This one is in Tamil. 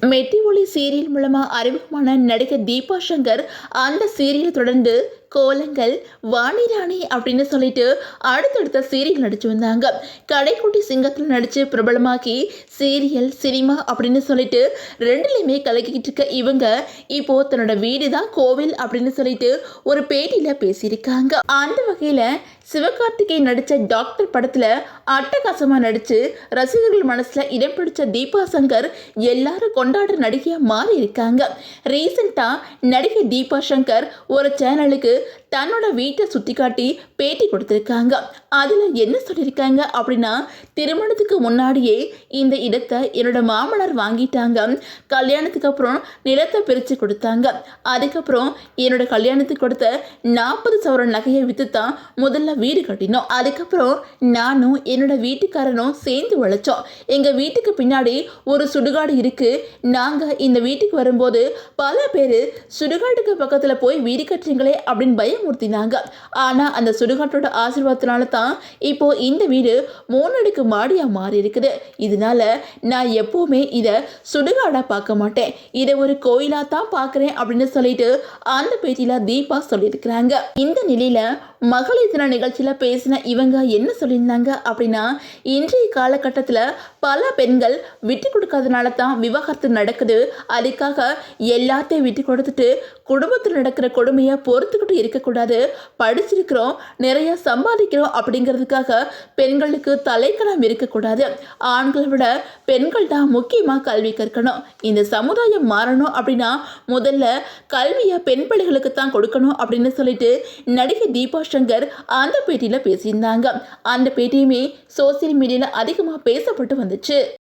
மெட்டி ஒலி சீரியல் மூலமா அறிமுகமான நடிகர் தீபா சங்கர் அந்த சீரியலை தொடர்ந்து கோலங்கள், வாணிராணி அப்படின்னு சொல்லிட்டு அடுத்தடுத்த சீரியல் நடிச்சு வந்தாங்க. கடைக்குட்டி சிங்கத்தில் நடிச்சு பிரபலமாக்கி சீரியல், சினிமா அப்படின்னு சொல்லிட்டு ரெண்டுலையுமே கலக்கிட்டு இருக்க இவங்க இப்போ தன்னோட வீடு தான் கோவில் அப்படின்னு சொல்லிட்டு ஒரு பேட்டியில பேசியிருக்காங்க. அந்த வகையில சிவகார்த்திகேயன் நடித்த டாக்டர் படத்துல அட்டகாசமா நடிச்சு ரசிகர்கள் மனசுல இடம் பிடிச்ச தீபா சங்கர் எல்லாரும் கொண்டாடுற நடிகையா மாறி இருக்காங்க. ரீசெண்டா நடிகை தீபா சங்கர் ஒரு சேனலுக்கு தன்னோட வீட்டை சுத்தி காட்டி பேட்டி கொடுத்திருக்காங்க. அதுல என்ன சொல்லியிருக்காங்க அப்படின்னா, திருமணத்துக்கு முன்னாடியே இந்த இடத்தை என்னோட மாமனார் வாங்கிட்டாங்க. கல்யாணத்துக்கு அப்புறம் நிலத்தை பிரித்து கொடுத்தாங்க. அதுக்கப்புறம் என்னோட கல்யாணத்துக்கு கொடுத்த 40 சவரன் நகையை விற்று தான் முதல்ல வீடு கட்டினோம். அதுக்கப்புறம் நானும் என்னோட வீட்டுக்காரனும் சேர்ந்து உழைச்சோம். எங்கள் வீட்டுக்கு பின்னாடி ஒரு சுடுகாடு இருக்கு. நாங்கள் இந்த வீட்டுக்கு வரும்போது பல பேர் சுடுகாட்டுக்கு பக்கத்தில் போய் வீடு கட்டுறீங்களே அப்படின்னு பயமுறுத்தினாங்க. ஆனால் அந்த சுடுகாட்டோட ஆசீர்வாதத்தினால தான் இப்போ இந்த வீடு 3 அடுக்கு மாடியா மாறி இருக்குது. இதனால நான் எப்பவுமே இதை சுடுகாடா பார்க்க மாட்டேன், இதை ஒரு கோயிலா தான் பார்க்குறேன் அப்படின்னு சொல்லிட்டு அந்த பேட்டியில தீபா சொல்லியிருக்கிறாங்க. இந்த நிலையில மகளிர் தின நிகழ்ச்சியில் பேசின இவங்க என்ன சொல்லியிருந்தாங்க அப்படின்னா, இன்றைய காலகட்டத்தில் பல பெண்கள் விட்டு கொடுக்காதனால தான் விவாகரத்து நடக்குது. அதுக்காக எல்லாத்தையும் விட்டு கொடுத்துட்டு குடும்பத்தில் நடக்கிற கொடுமையை பொறுத்துக்கிட்டு இருக்கக்கூடாது. படிச்சிருக்கிறோம், நிறைய சம்பாதிக்கிறோம் அப்படிங்கிறதுக்காக பெண்களுக்கு தலைக்கணம் இருக்கக்கூடாது. ஆண்களை விட பெண்கள் தான் முக்கியமாக கல்வி கற்கணும். இந்த சமுதாயம் மாறணும் அப்படின்னா முதல்ல கல்வியை பெண் பிள்ளைகளுக்கு தான் கொடுக்கணும் அப்படின்னு சொல்லிட்டு நடிகை தீபா சங்கர் அந்த பேட்டியில பேசியிருந்தாங்க. அந்த பேட்டியுமே சோசியல் மீடியால அதிகமாக பேசப்பட்டு வந்துச்சு.